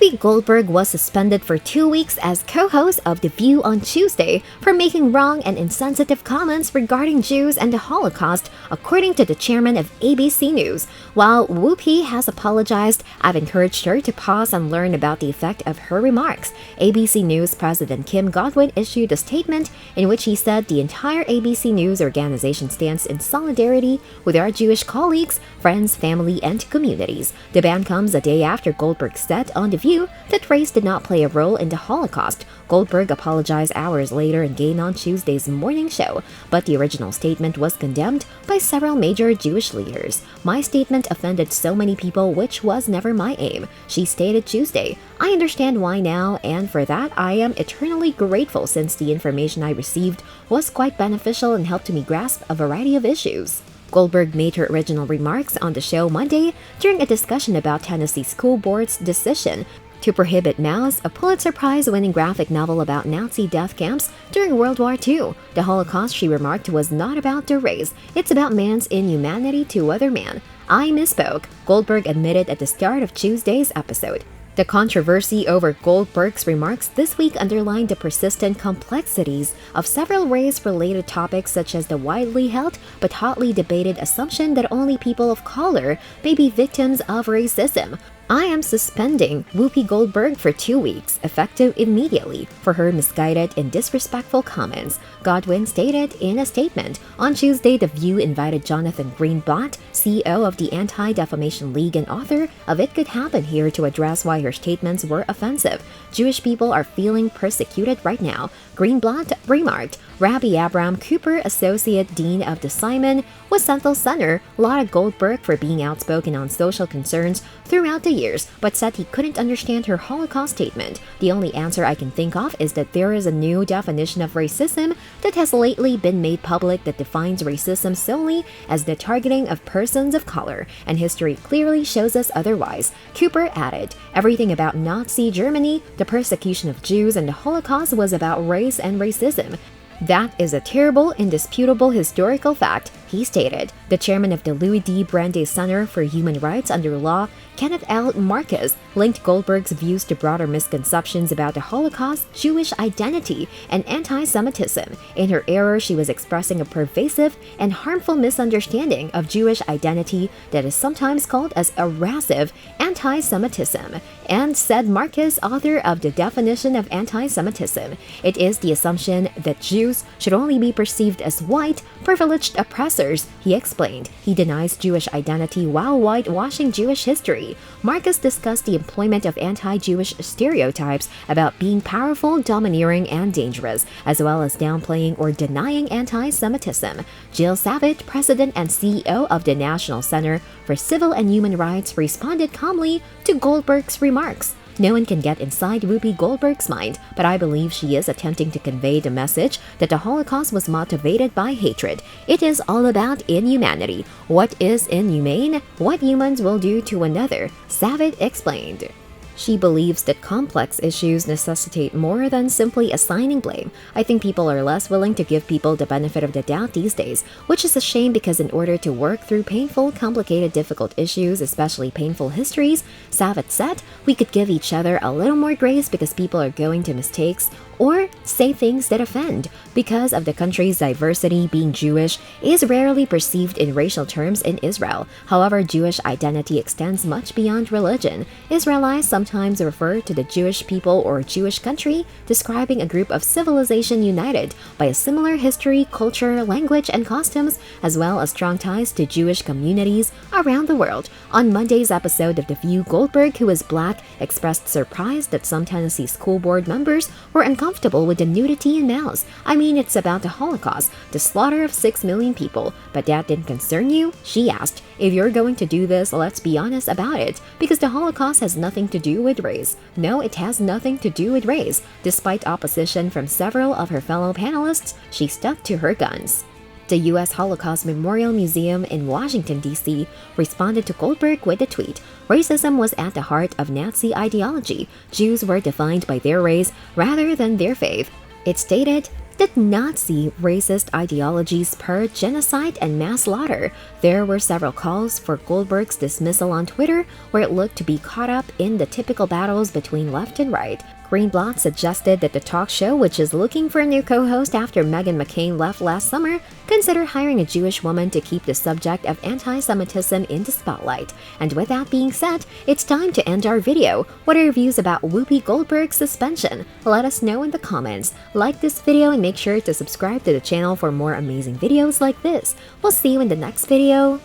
Whoopi Goldberg was suspended for 2 weeks as co-host of The View on Tuesday for making wrong and insensitive comments regarding Jews and the Holocaust, according to the chairman of ABC News. While Whoopi has apologized, I've encouraged her to pause and learn about the effect of her remarks. ABC News President Kim Godwin issued a statement in which he said the entire ABC News organization stands in solidarity with our Jewish colleagues, friends, family, and communities. The ban comes a day after Goldberg said on The View that race did not play a role in the Holocaust. Goldberg apologized hours later again on Tuesday's morning show, but the original statement was condemned by several major Jewish leaders. "My statement offended so many people, which was never my aim," she stated Tuesday. "I understand why now, and for that I am eternally grateful since the information I received was quite beneficial and helped me grasp a variety of issues." Goldberg made her original remarks on the show Monday during a discussion about Tennessee School Board's decision to prohibit Maus, a Pulitzer Prize-winning graphic novel about Nazi death camps during World War II. The Holocaust, she remarked, was not about the race. It's about man's inhumanity to other man. "I misspoke," Goldberg admitted at the start of Tuesday's episode. The controversy over Goldberg's remarks this week underlined the persistent complexities of several race-related topics, such as the widely held but hotly debated assumption that only people of color may be victims of racism. "I am suspending Whoopi Goldberg for 2 weeks, effective immediately, for her misguided and disrespectful comments," Godwin stated in a statement. On Tuesday, The View invited Jonathan Greenblatt, CEO of the Anti-Defamation League and author of It Could Happen Here, to address why her statements were offensive. "Jewish people are feeling persecuted right now," Greenblatt remarked. Rabbi Abraham Cooper, Associate Dean of the Simon Wiesenthal Center, lauded Goldberg for being outspoken on social concerns throughout the years, but said he couldn't understand her Holocaust statement. "The only answer I can think of is that there is a new definition of racism that has lately been made public that defines racism solely as the targeting of persons of color, and history clearly shows us otherwise." Cooper added, "Everything about Nazi Germany, the persecution of Jews, and the Holocaust was about race and racism. That is a terrible, indisputable historical fact," he stated. The chairman of the Louis D. Brandeis Center for Human Rights Under Law, Kenneth L. Marcus, linked Goldberg's views to broader misconceptions about the Holocaust, Jewish identity, and anti-Semitism. In her error, she was expressing a pervasive and harmful misunderstanding of Jewish identity that is sometimes called as erasive anti-Semitism, and said Marcus, author of The Definition of Anti-Semitism, "It is the assumption that Jews should only be perceived as white, privileged oppressors," he explained. He denies Jewish identity while whitewashing Jewish history. Marcus discussed the employment of anti-Jewish stereotypes about being powerful, domineering, and dangerous, as well as downplaying or denying anti-Semitism. Jill Savage, president and CEO of the National Center for Civil and Human Rights, responded calmly to Goldberg's remarks. "No one can get inside Whoopi Goldberg's mind, but I believe she is attempting to convey the message that the Holocaust was motivated by hatred. It is all about inhumanity. What is inhumane? What humans will do to another," Savage explained. She believes that complex issues necessitate more than simply assigning blame. "I think people are less willing to give people the benefit of the doubt these days, which is a shame because in order to work through painful, complicated, difficult issues, especially painful histories," Savage said, "we could give each other a little more grace because people are going to mistakes or say things that offend. Because of the country's diversity, being Jewish is rarely perceived in racial terms in Israel. However, Jewish identity extends much beyond religion. Israelites sometimes refer to the Jewish people or Jewish country, describing a group of civilization united by a similar history, culture, language, and customs, as well as strong ties to Jewish communities around the world." On Monday's episode of The View, Goldberg, who is black, expressed surprise that some Tennessee School Board members were uncomfortable with the nudity in Maus. "I mean, it's about the Holocaust, the slaughter of 6 million people, but that didn't concern you?" she asked. "If you're going to do this, let's be honest about it, because the Holocaust has nothing to do with race." No, it has nothing to do with race. Despite opposition from several of her fellow panelists, she stuck to her guns. The U.S. Holocaust Memorial Museum in Washington, D.C. responded to Goldberg with a tweet. "Racism was at the heart of Nazi ideology. Jews were defined by their race rather than their faith." It stated, did not see racist ideologies spur genocide and mass slaughter. There were several calls for Goldberg's dismissal on Twitter, where it looked to be caught up in the typical battles between left and right. Greenblatt suggested that the talk show, which is looking for a new co-host after Meghan McCain left last summer, consider hiring a Jewish woman to keep the subject of anti-Semitism in the spotlight. And with that being said, it's time to end our video. What are your views about Whoopi Goldberg's suspension? Let us know in the comments. Like this video and make sure to subscribe to the channel for more amazing videos like this. We'll see you in the next video.